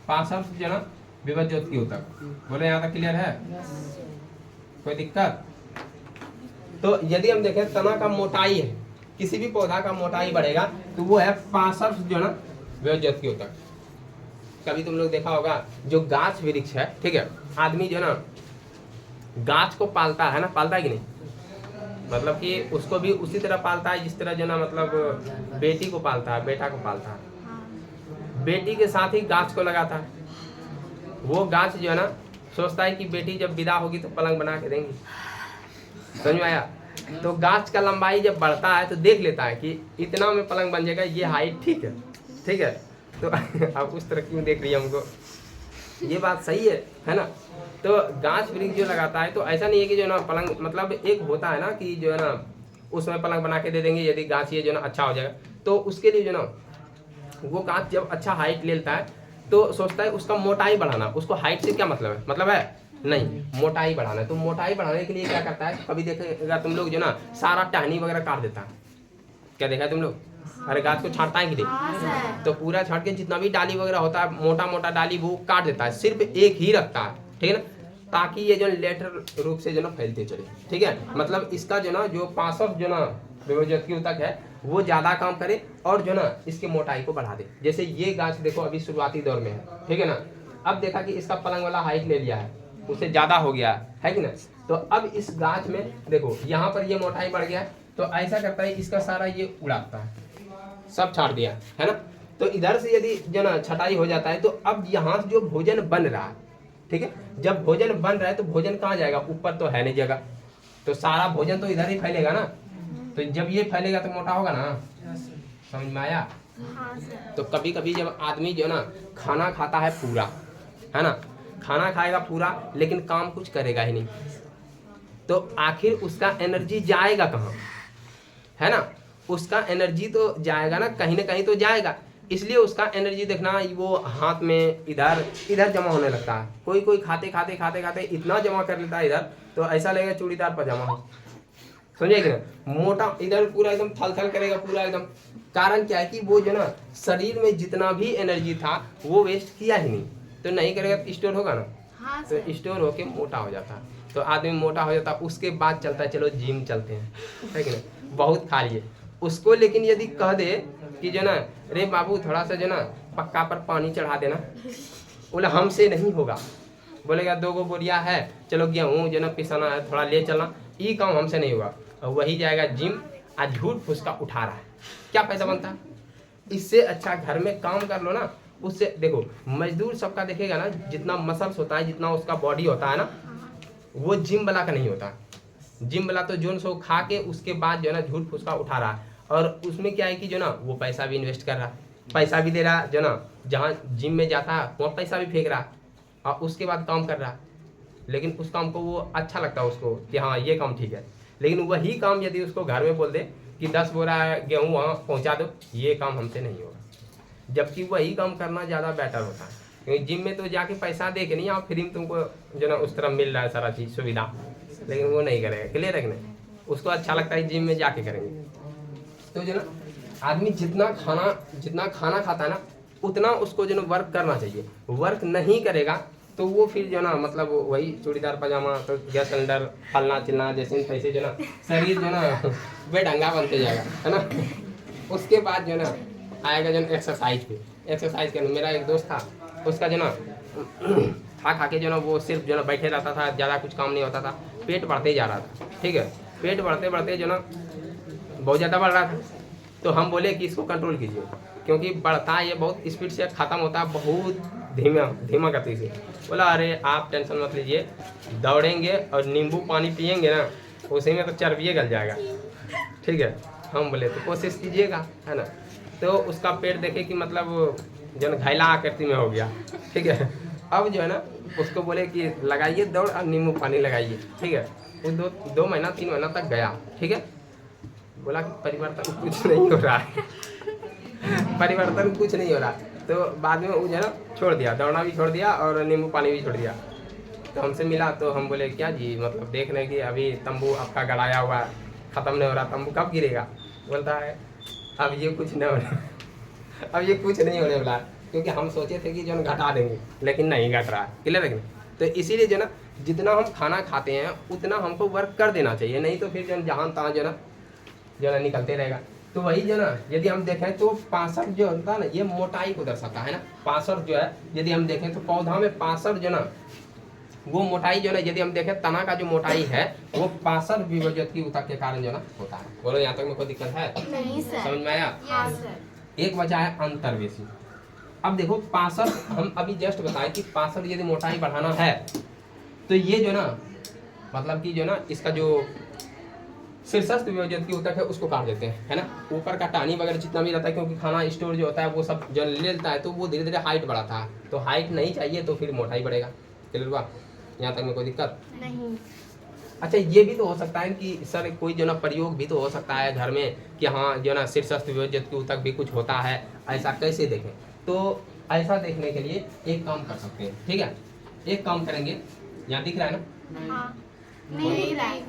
पार्श्व जो ना विभज्योति ऊतक। बोले यहाँ तक क्लियर है? कोई दिक्कत? तो यदि हम देखें तना का मोटाई है, किसी भी पौधा का मोटाई बढ़ेगा तो वो है पार्श्व जो ना विभज्योति ऊतक। कभी तुम लोग देखा होगा जो गाछ वृक्ष है, ठीक है, आदमी जो ना गाछ को पालता है ना, पालता है कि नहीं? मतलब कि उसको भी उसी तरह पालता है जिस तरह जो ना मतलब बेटी को पालता है, बेटा को पालता है। बेटी के साथ ही गाछ को लगाता है। वो गाछ जो है ना सोचता है कि बेटी जब विदा होगी तो पलंग बना के देंगी। समझ में आया? तो गाछ का लंबाई जब बढ़ता है तो देख लेता है कि इतना में पलंग बन जाएगा, ये हाइट ठीक है, ठीक है। तो आप उस तरह क्यों देख रही है हमको? ये बात सही है ना? तो गाछ वृक्ष जो लगाता है तो ऐसा नहीं है कि जो ना पलंग, मतलब एक होता है ना कि जो है ना उसमें पलंग बना के दे देंगे यदि गाछ ये जो ना अच्छा हो जाएगा। तो उसके लिए जो ना वो गाछ जब अच्छा हाइट ले लेता है तो सोचता है उसका मोटाई बढ़ाना। उसको हाइट से क्या मतलब है? मतलब है नहीं, मोटाई बढ़ाना है। तो मोटाई बढ़ाने के लिए क्या करता है? कभी देखेगा तुम लोग जो ना सारा टहनी वगैरह काट देता है। क्या देखा है तुम लोग? अरे गाछ को छांटता है कि नहीं? तो पूरा छांट के जितना भी डाली वगैरह होता है, मोटा मोटा डाली, वो काट देता है, सिर्फ एक ही रखता है। ठीक है ना? ताकि ये जो लेटर रूप से जो ना फैलते चले। ठीक है, मतलब इसका जो ना जो पार्श्व जो ना विभज्योति ऊतक है वो ज्यादा काम करे और जो ना इसकी मोटाई को बढ़ा दे। जैसे ये गाछ देखो अभी शुरुआती दौर में है, ठीक है ना? अब देखा कि इसका पलंग वाला हाइट ले लिया है, उससे ज्यादा हो गया है कि ना? तो अब इस गाछ में देखो यहाँ पर ये मोटाई बढ़ गया है, तो ऐसा करता है इसका सारा ये उड़ाता है। सब छाट दिया है ना। तो इधर से यदि जो ना छटाई हो जाता है तो अब यहाँ से जो भोजन बन रहा है, ठीक है, जब भोजन बन रहा है तो भोजन कहाँ जाएगा, ऊपर तो है नहीं जगह, तो सारा भोजन तो इधर ही फैलेगा ना। तो जब ये फैलेगा तो मोटा होगा ना, समझ में आया। तो कभी कभी जब आदमी जो ना खाना खाता है पूरा, है ना, खाना खाएगा पूरा लेकिन काम कुछ करेगा ही नहीं, तो आखिर उसका एनर्जी जाएगा कहाँ, है ना। उसका एनर्जी तो जाएगा ना कहीं तो जाएगा। इसलिए उसका एनर्जी देखना वो हाथ में इधर इधर जमा होने लगता है। कोई कोई खाते खाते खाते खाते इतना जमा कर लेता है इधर, तो ऐसा लगेगा चूड़ीदार पजामा हो, समझे कि ना, मोटा इधर पूरा एकदम थल थल करेगा पूरा एकदम। कारण क्या है कि वो जो ना शरीर में जितना भी एनर्जी था वो वेस्ट किया ही नहीं, तो नहीं करेगा तो स्टोर होगा ना। हाँ, तो स्टोर होके मोटा हो जाता है। तो आदमी मोटा हो जाता है, उसके बाद चलता है चलो जिम चलते हैं, है कि नहीं, बहुत खा लिए उसको। लेकिन यदि कह दे कि जो ना रे बाबू थोड़ा सा जो ना पक्का पर पानी चढ़ा देना, बोला हमसे नहीं होगा, बोलेगा 2 बोरिया है चलो गेहूँ जो ना पिसाना है थोड़ा ले चलना, ये काम हमसे नहीं होगा। और वही जाएगा जिम, आज झूठ फुसका उठा रहा है, क्या पैसा बनता है। इससे अच्छा घर में काम कर लो ना। उससे देखो मजदूर सबका देखेगा ना, जितना मसल्स होता है जितना उसका बॉडी होता है ना, वो जिम वाला का नहीं होता। जिम वाला तो जो सो खा के उसके बाद जो ना झूठ फुसका उठा रहा है, और उसमें क्या है कि जो ना वो पैसा भी इन्वेस्ट कर रहा है, पैसा भी दे रहा है, जो ना जहाँ जिम में जाता है वहाँ पैसा भी फेंक रहा है, और उसके बाद काम कर रहा है। लेकिन उस काम को वो अच्छा लगता है उसको कि हाँ ये काम ठीक है। लेकिन वही काम यदि उसको घर में बोल दे कि 10 बोरा गेहूँ वहाँ पहुँचा दो, ये काम हमसे नहीं होगा। जबकि वही काम करना ज़्यादा बेटर होता है, क्योंकि जिम में तो जाके पैसा दे के नहीं, आप फ्री में तुमको जो ना उस तरह मिल रहा है सारा चीज़ सुविधा, लेकिन वो नहीं करेगा। क्लियर है कि नहीं, उसको अच्छा लगता है जिम में जाके करेंगे। तो जो ना आदमी जितना खाना खाता है ना उतना उसको जो ना वर्क करना चाहिए। वर्क नहीं करेगा तो वो फिर जो ना मतलब वही चूड़ीदार पजामा, तो गैस सिलेंडर फलना चिलना जैसे पैसे जो ना शरीर जो ना बेढंगा बनते जाएगा, है ना। उसके बाद जो ना आएगा जो एक्सरसाइज पे। एक्सरसाइज करना, मेरा एक दोस्त था, उसका जो ना खा के जो ना वो सिर्फ जो ना बैठे रहता था, ज़्यादा कुछ काम नहीं होता था, पेट बढ़ते जा रहा था, ठीक है। पेट बढ़ते बढ़ते जो ना बहुत ज़्यादा बढ़ रहा था। तो हम बोले कि इसको कंट्रोल कीजिए, क्योंकि बढ़ता है ये बहुत स्पीड से, ख़त्म होता है बहुत धीमा गति से। बोला अरे आप टेंशन मत लीजिए, दौड़ेंगे और नींबू पानी पियेंगे ना, उसी में तो चर्बी गल जाएगा, ठीक है। हम बोले तो कोशिश कीजिएगा, है ना। तो उसका पेट देखे कि मतलब जो ना घैला आकृति में हो गया, ठीक है। अब जो है ना उसको बोले कि लगाइए दौड़ और नींबू पानी लगाइए, ठीक है। वो 2 महीना 3 महीना तक गया, ठीक है। बोला कि परिवर्तन कुछ नहीं हो रहा है परिवर्तन कुछ नहीं हो रहा। तो बाद में वो जो है ना छोड़ दिया, दौड़ना भी छोड़ दिया और नींबू पानी भी छोड़ दिया। तो हमसे मिला तो हम बोले क्या जी, मतलब देख रहे हैं कि अभी तंबू आपका गड़ाया हुआ है, ख़त्म नहीं हो रहा, तंबू कब गिरेगा। बोलता है अब ये कुछ नहीं होने अब ये कुछ नहीं होने वाला, क्योंकि हम सोचे थे कि जो घटा देंगे, लेकिन नहीं घट रहा है। क्लियर है कि नहीं। तो इसीलिए जो ना जितना हम खाना खाते हैं उतना हमको वर्क कर देना चाहिए, नहीं तो फिर जो जहाँ तहाँ जो ना निकलते रहेगा। तो वही जो ना यदि हम देखें तो 65 जो होता है ना, ये मोटाई को दर्शाता है ना। 65 जो है यदि हम देखें तो पौधा में 65 जो ना वो मोटाई जो ना, यदि हम देखें तना का जो मोटाई है वो 65 विभजक की ऊतक के कारण जो ना होता है। बोलो यहाँ तक में कोई दिक्कत है? नहीं सर। समझ में आया? हाँ सर। एक वजह है अंतर्वेशी। अब देखो 65 हम अभी जस्ट बताए कि 65 यदि मोटाई बढ़ाना है तो ये जो ना मतलब कि जो ना इसका जो शीर्षस्थ विभजक की ऊतक है उसको काट देते हैं, है ना। ऊपर का टानी वगैरह जितना भी रहता है, क्योंकि खाना स्टोर जो होता है वो सब जो ले लेता है, तो वो धीरे धीरे हाइट बढ़ाता है। तो हाइट नहीं चाहिए तो फिर मोटाई बढ़ेगा। क्लियर हुआ? यहाँ तक में कोई दिक्कत नहीं। अच्छा, ये भी तो हो सकता है कि सर कोई जो ना प्रयोग भी तो हो सकता है घर में कि हाँ जो ना शीर्षस्थ विभजक की ऊतक भी कुछ होता है, ऐसा कैसे देखें। तो ऐसा देखने के लिए एक काम कर सकते हैं, ठीक है। एक काम करेंगे, यहाँ दिख रहा है ना? हाँ। नहीं दिख रहा है।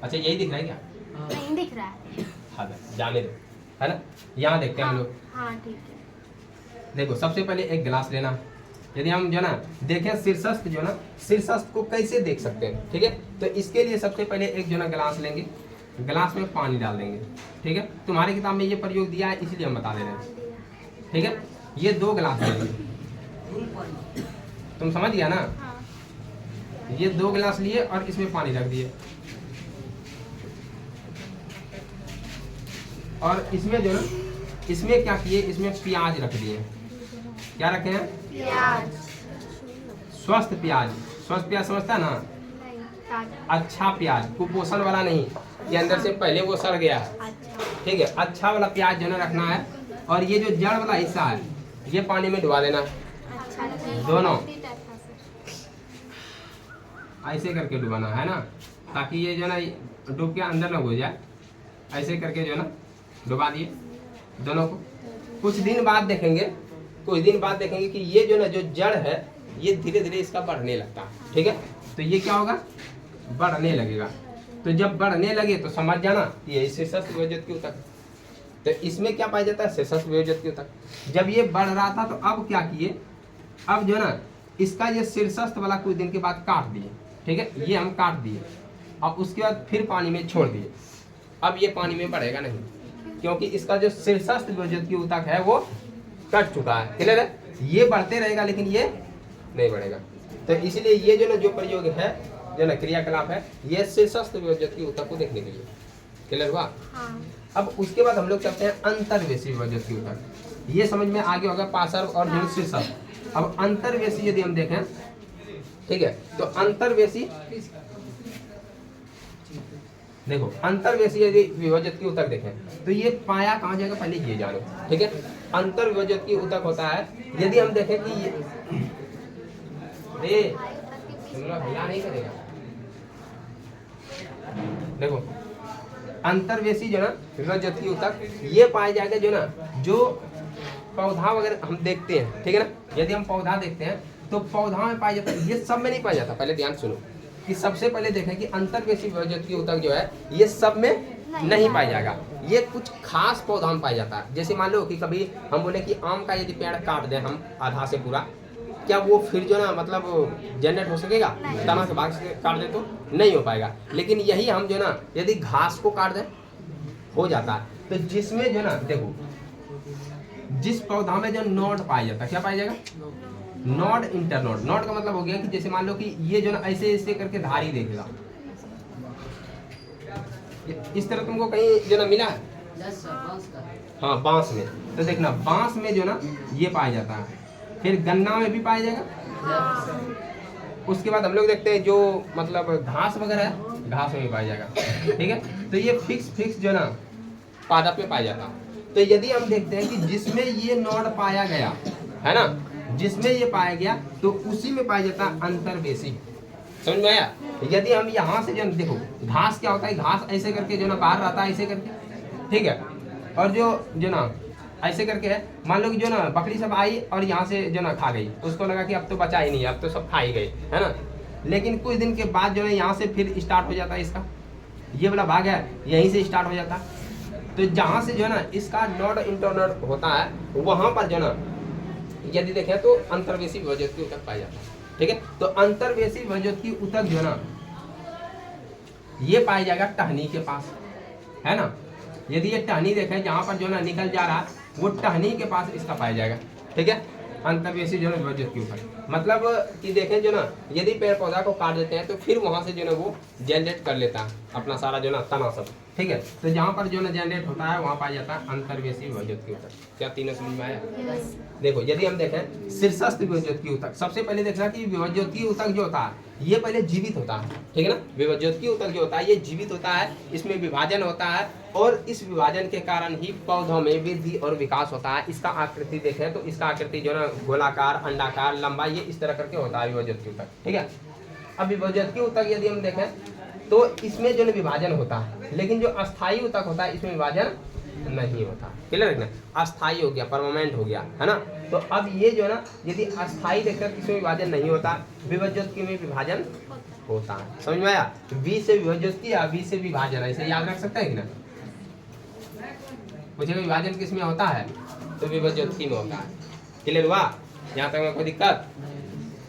अच्छा यही दिख रहा है क्या? नहीं दिख रहा है। हाँ जाने दो, है ना। यहाँ देखते हैं हम लोग। हाँ ठीक है। देखो सबसे पहले एक गिलास लेना। यदि हम जो ना देखें शीर्षस्थ जो ना शीर्षस्थ को कैसे देख सकते हैं, ठीक है। तो इसके लिए सबसे पहले एक जो ना गिलास लेंगे, गिलास में पानी डाल देंगे, ठीक है। तुम्हारी किताब में ये प्रयोग दिया है इसलिए हम बता दे रहे हैं, ठीक है। ये 2 गिलास लेंगे, तुम समझ गया ना। हाँ। ये 2 गिलास लिए और इसमें पानी रख दिए, और इसमें जो ना इसमें क्या किए, इसमें प्याज रख दिए। क्या रखे हैं? प्याज। स्वस्थ प्याज। स्वस्थ प्याज समझता है ना? नहीं, ताजा। अच्छा प्याज, कुपोषण वाला नहीं कि अंदर से पहले वो सड़ गया है। अच्छा। ठीक है, अच्छा वाला प्याज जो है ना रखना है। और ये जो जड़ वाला हिस्सा है ये पानी में डुबा देना है। अच्छा, ठीक। दोनों। इसी टाइप का सर। ऐसे करके डुबाना है ना, ताकि ये जो है ना डूब के अंदर ना घुस जाए। ऐसे करके जो है ना डुबा दिए दोनों को। कुछ दिन बाद देखेंगे, कुछ दिन बाद देखेंगे कि ये जो ना जो जड़ है ये धीरे धीरे इसका बढ़ने लगता है। ठीक है, तो ये क्या होगा, बढ़ने लगेगा। तो जब बढ़ने लगे तो समझ जाना ये शीर्षस्थ वियोजित की ऊतक। तो इसमें क्या पाया जाता है, शीर्षस्थ वियोजित की ऊतक। जब ये बढ़ रहा था तो अब क्या किए, अब जो है ना इसका ये शीर्षस्थ वाला कुछ दिन के बाद काट दिए। ठीक है, ये हम काट दिए। अब उसके बाद फिर पानी में छोड़ दिए। अब ये पानी में बढ़ेगा नहीं, क्योंकि इसका जो शीर्षस्थ वियोजित की ऊतक है वो कट चुका है। क्लियर है? ये बढ़ते रहेगा लेकिन ये नहीं बढ़ेगा। तो इसलिए ये जो ना जो प्रयोग है, जो ना क्रियाकलाप है, ये शीर्षस्थ वियोजित की ऊतक को देखने के लिए। क्लियर हुआ? हाँ। अब उसके बाद हम लोग चलते हैं अंतर्वेशी वियोजित की ऊतक। ये समझ में आगे होगा पार्श्व और जो शीर्षस्थ। अब अंतर्वेशी यदि हम देखें, ठीक है, तो अंतर्वेशी देखो, अंतर्वेशी यदि वियोजित की ऊतक देखें तो ये पाया कहाँ जाएगा पहले ये जानो। ठीक है, अंतर वियोजित की ऊतक होता है यदि हम देखें कि ये भैया नहीं करेगा। देखो, अंतर्वेशी जो ना वियोजित की ऊतक ये पाया जाएगा जो ना जो पौधा वगैरह हम देखते हैं। ठीक है ना, यदि हम पौधा देखते हैं तो पौधा में पाया जाता है, ये सब में नहीं पाया जाता। पहले ध्यान सुनो कि सबसे पहले देखें कि अंतर्वेशी वियोजित की ऊतक जो है ये सब में नहीं पाया जाएगा। ये कुछ खास पौधा में पाया जाता है। जैसे मान लो कि कभी हम बोले कि आम का यदि पेड़ काट दें हम आधा से पूरा, क्या वो फिर जो ना मतलब जनरेट हो सकेगा? तना के भाग से काट दे तो नहीं हो पाएगा। लेकिन यही हम जो ना यदि घास को काट दें हो जाता है। तो जिसमें जो ना देखो, जिस पौधा में जो नोड पाया जाता है, क्या पाया जाएगा? Node, internode. नोड का मतलब हो गया कि जैसे मान लो कि ये जो ना ऐसे ऐसे करके धारी देखेगा, इस तरह तुमको कहीं जो ना मिला है? हाँ, बांस में। तो देखना बांस में जो ना ये पाया जाता है। फिर गन्ना में भी पाया जाएगा। उसके बाद हम लोग देखते हैं जो मतलब घास वगैरह है, घास में भी पाया जाएगा। ठीक है, तो ये फिक्स जो ना पादप में पाया जाता है। तो यदि हम देखते हैं कि जिसमें ये नोड पाया गया है ना, जिसमें ये पाया गया तो उसी में पाया जाता है अंतर्वेशी। समझ में आया? यदि हम यहाँ से जो देखो घास क्या होता है, घास ऐसे करके जो ना बाहर रहता है ऐसे करके। ठीक है, और जो ना ऐसे करके है, मान लो कि जो ना बकरी सब आई और यहाँ से जो ना खा गई, उसको लगा कि अब तो बचा ही नहीं है, अब तो सब खा ही गए, है ना। लेकिन कुछ दिन के बाद जो है यहाँ से फिर स्टार्ट हो जाता है इसका, ये वाला भाग है यहीं से स्टार्ट हो जाता है। तो जहाँ से जो है ना इसका नोड इंटरनोड होता है वहाँ पर जो ना यदि देखें तो अंतर्वेशी वियोजित की ऊतक पाया जाता है। ठीक है, तो अंतर्वेशी वियोजित की ऊतक जो ना ये पाया जाएगा टहनी के पास, है ना। यदि ये टहनी देखें जहाँ पर जो ना निकल जा रहा है वो टहनी के पास इसका पाया जाएगा। ठीक है, अंतर्वेशी जो ना वियोजित की ऊतक मतलब कि देखें जो ना यदि पेड़ पौधा को काट देते हैं तो फिर वहाँ से जो ना वो जनरेट कर लेता है अपना सारा जो ना तना सब। ठीक है, तो जहाँ पर जो ना जनरेट होता है वहाँ पाया जाता है अंतर्वेशी वियोजित की ऊतक। क्या तीनों समझ में आया? देखो, यदि हम देखें शीर्षस्थ वियोजित की ऊतक, सबसे पहले देखना कि वियोजित की ऊतक जो होता है ये पहले जीवित होता है। ठीक है ना, वियोजित की ऊतक जो होता है ये जीवित होता है, इसमें विभाजन होता है और इस विभाजन के कारण ही पौधों में वृद्धि और विकास होता है। इसका आकृति देखें तो इसका आकृति जो ना गोलाकार, अंडाकार, लंबा, ये इस तरह करके होता है वियोजित की ऊतक। ठीक है, अब वियोजित की ऊतक यदि हम देखें तो इसमें जो ना विभाजन होता है, लेकिन जो अस्थायी ऊतक होता है इसमें विभाजन नहीं होता। क्लियर है ना, अस्थायी हो गया, परमानेंट हो गया, है ना। तो अब ये जो ना यदि अस्थायी देखकर इसमें विभाजन नहीं होता, वियोजित की में विभाजन होता है। समझ में आया? बी से वियोजित की या बी से विभाजन, ऐसे याद रख सकते हैं कि ना। पूछेगा विभाजन किस में होता है तो वियोजित की में होता है। क्लियर हुआ? यहाँ तक में कोई दिक्कत?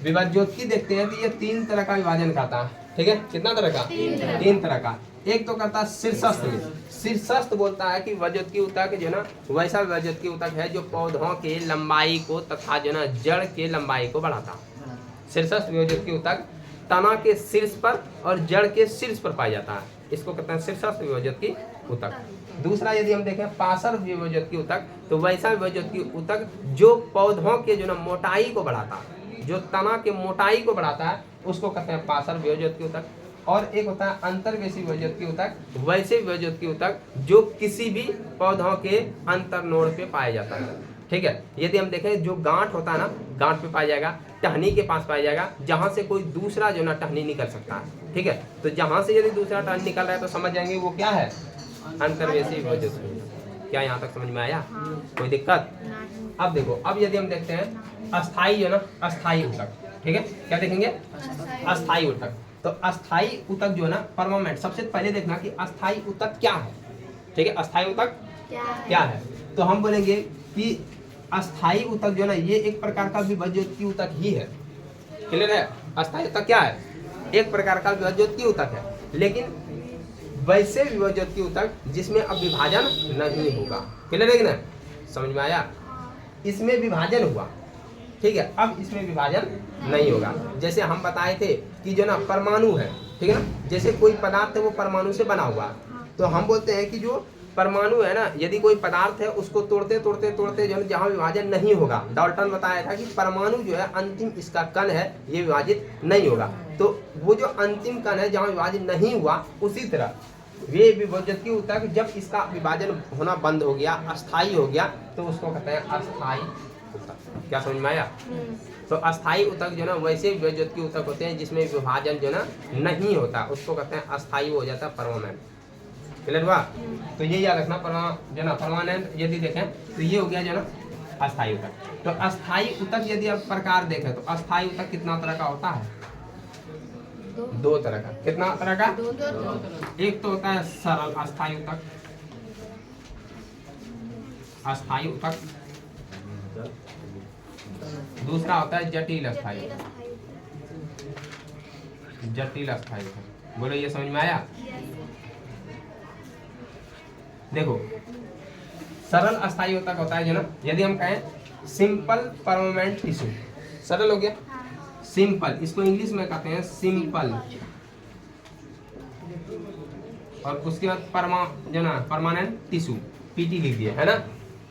वियोजित की देखते हैं तो ये 3 तरह का विभाजन करता है। ठीक है, कितना तरह का? 3 तरह का। एक तो करता है शीर्षस्थ में। शीर्षस्थ बोलता है कि वियोजित की ऊतक जो ना वैसा वियोजित की ऊतक है जो पौधों के लंबाई को तथा जो ना जड़ के लंबाई को बढ़ाता है। शीर्षस्थ वियोजित की ऊतक तना के शीर्ष पर और जड़ के शीर्ष पर पाया जाता है, इसको कहते हैं शीर्षस्थ वियोजित की ऊतक। दूसरा यदि हम देखें पार्श्व विभवज्योति ऊतक, तो वैसा विभवज्योति ऊतक जो पौधों के जो ना मोटाई को बढ़ाता है, जो तना के मोटाई को बढ़ाता है, उसको कहते हैं पार्श्व विभवज्योति ऊतक। और एक होता है अंतर्वेशी विभवज्योति ऊतक, वैसे विभवज्योति ऊतक जो किसी भी पौधों के अंतर नोड पे पाया जाता है। ठीक है, यदि हम देखें जो गांठ होता है ना, गांठ पे पाया जाएगा, टहनी के पास पाया जाएगा, जहां से कोई दूसरा जो ना टहनी निकल सकता है। ठीक है, तो जहां से यदि दूसरा टहनी निकल रहा है तो समझ जाएंगे वो क्या है, अंतर्वेशी विभवज्योति। क्या यहाँ तक समझ में आया? कोई दिक्कत? अब देखो, अब यदि हम देखते हैं अस्थाई जो ना, अस्थाई ऊतक। ठीक है, क्या देखेंगे? अस्थाई ऊतक। तो अस्थाई ऊतक जो है ना, परमानेंट। सबसे पहले देखना कि अस्थाई ऊतक क्या है। ठीक है, अस्थाई ऊतक क्या है? तो हम बोलेंगे कि अस्थाई ऊतक जो है ना, ये एक प्रकार का विभवज्योति ऊतक ही है। क्लियर है? अस्थाई ऊतक क्या है? एक प्रकार का विभवज्योति ऊतक है, लेकिन वैसे विभवज्योति ऊतक जिसमें अब विभाजन नहीं होगा। क्लियर है कि ना? समझ में आया? इसमें विभाजन हुआ, ठीक है, अब इसमें विभाजन नहीं होगा। जैसे हम बताए थे कि जो ना परमाणु है, ठीक है ना, जैसे कोई पदार्थ है वो परमाणु से बना हुआ, तो हम बोलते हैं कि जो परमाणु है ना, यदि कोई पदार्थ है उसको तोड़ते तोड़ते तोड़ते जो है जहाँ विभाजन नहीं होगा, डाल्टन बताया था कि परमाणु जो है अंतिम इसका कण है, ये विभाजित नहीं होगा। तो वो जो अंतिम कण है जहाँ विभाजित नहीं हुआ, उसी तरह वे विभवज्योति ऊतक जब इसका विभाजन होना बंद हो गया, अस्थाई हो गया, तो उसको कहते हैं अस्थाई ऊतक। क्या समझ में आया? तो अस्थाई ऊतक जो ना वैसे विभवज्योति ऊतक होते हैं जिसमें विभाजन जो ना नहीं होता, उसको कहते हैं अस्थाई, हो जाता है परमानेंट। क्लियर हुआ? तो ये याद रखना, जो ना परमानेंट यदि देखें तो ये हो गया जो ना अस्थाई ऊतक। तो अस्थाई ऊतक यदि आप प्रकार देखें तो अस्थाई ऊतक कितना तरह का होता है? दो तरह का। कितना तरह का? एक तो होता है सरल अस्थाई ऊतक, अस्थाई ऊतक। दूसरा होता है जटिल अस्थाई ऊतक, जटिल अस्थाई ऊतक। बोलो, ये समझ में आया? देखो, सरल अस्थाई ऊतक होता है जो ना, यदि हम कहें सिंपल परमानेंट टिश्यू, सरल हो गया, सिंपल, इसको इंग्लिश में कहते हैं सिंपल, और उसके बाद जो ना परमानेंट टिश्यू, पीटी लिख दिया है ना,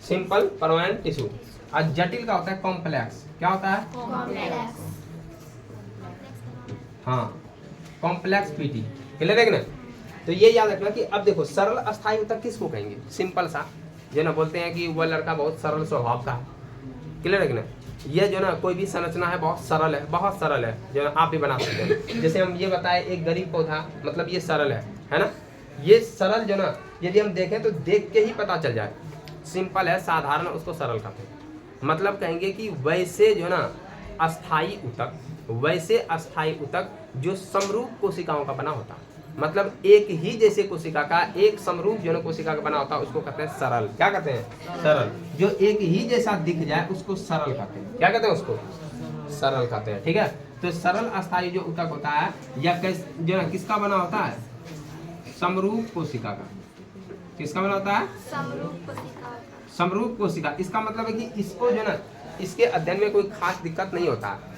सिंपल परमानेंट टिश्यू। और जटिल का होता है कॉम्प्लेक्स। क्या होता है? कॉम्प्लेक्स। हाँ, कॉम्प्लेक्स पीटी। क्लियर है कि ना? तो ये याद रखना कि अब देखो, सरल अस्थाई ऊतक किसको कहेंगे? सिंपल सा, जो ना बोलते हैं कि वह लड़का बहुत सरल स्वभाव का है। क्लियर है कि ना? ये जो ना कोई भी संरचना है बहुत सरल है, बहुत सरल है, जो ना आप भी बना सकते हैं। जैसे हम ये बताए एक गरीब पौधा, मतलब ये सरल है ना? ये सरल जो ना यदि हम देखें तो देख के ही पता चल जाए, सिंपल है, साधारण, उसको सरल कहते हैं। मतलब कहेंगे कि वैसे जो ना अस्थाई ऊतक, वैसे अस्थाई ऊतक जो समरूप कोशिकाओं का बना होता है, मतलब एक ही जैसे कोशिका का एक समरूप जो कोशिका का बना होता है, उसको कहते हैं सरल। क्या कहते हैं? सरल। जो एक ही जैसा दिख जाए उसको सरल कहते हैं। क्या कहते हैं? उसको सरल कहते हैं। ठीक है, तो सरल अस्थाई जो ऊतक होता है, या जो ना किसका बना होता है? समरूप कोशिका का। किसका बना होता है? समरूप कोशिका। समरूप कोशिका, इसका मतलब है कि इसको जो ना, इसके अध्ययन में कोई खास दिक्कत नहीं होता है,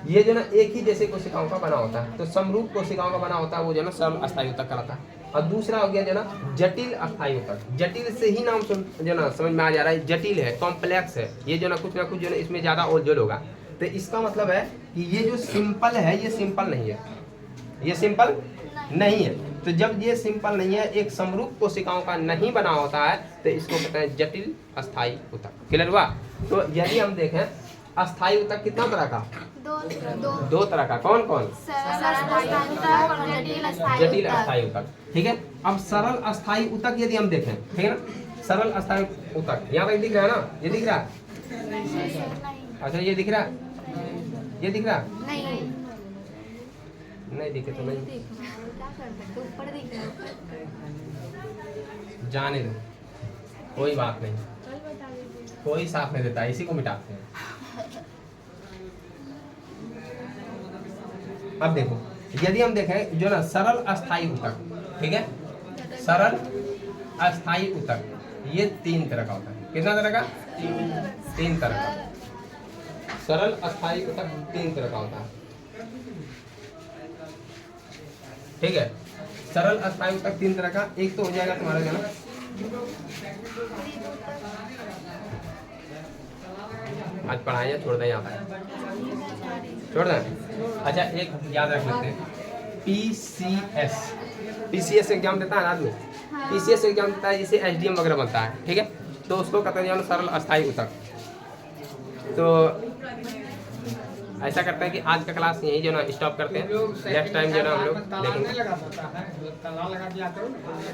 ये जो ना एक ही जैसे कोशिकाओं का बना होता है। तो समरूप कोशिकाओं का बना होता है, वो जो ना सरल अस्थाई ऊतक कहलाता है। और दूसरा हो गया जो ना जटिल अस्थाई ऊतक। जटिल से ही नाम जो ना समझ में आ जा रहा है, जटिल है, कॉम्प्लेक्स है, ये जो ना कुछ जो ना इसमें ज्यादा ओलझोल होगा। तो इसका मतलब है कि ये जो सिंपल है, ये सिंपल नहीं है, ये सिंपल नहीं है। तो जब ये सिंपल नहीं है, एक समरूप कोशिकाओं का नहीं बना होता है, तो इसको कहते हैं जटिल अस्थाई ऊतक। क्लियर हुआ? तो यदि हम देखें अस्थाई ऊतक कितना तरह का? दो तरह का। कौन कौन? जटिल अस्थाई ऊतक। ठीक है, अब सरल अस्थाई ऊतक यदि हम देखें, ठीक है ना, सरल अस्थाई ऊतक यहाँ तक दिख रहा है ना? ये दिख रहा है? अच्छा, ये दिख रहा है? ये दिख रहा है? नहीं दिखे तो नहीं, जाने दो, कोई बात नहीं, कोई साथ नहीं देता, इसी को मिटाते हैं। अब देखो, यदि हम देखें जो ना सरल अस्थाई ऊतक, ठीक है, सरल अस्थाई ऊतक, ये 3 तरह का होता है। कितना तरह का? 3 तरह का। सरल अस्थाई ऊतक 3 तरह का होता है। ठीक है, सरल अस्थायी ऊतक 3 तरह का, एक तो हो जाएगा तुम्हारा जो ना आज पढ़ाइए छोड़ दें यहाँ पर, छोड़ दें। अच्छा एक याद रख लेते हैं, PCS, PCS एग्जाम देता है ना आदमी, PCS एग्जाम देता है जिसे SDM वगैरह बनता है, ठीक है, तो उसको कहते हैं सरल अस्थायी ऊतक। तो ऐसा करते हैं कि आज का क्लास यही जो ना स्टॉप करते हैं, नेक्स्ट टाइम जो ना हम लोग देखेंगे।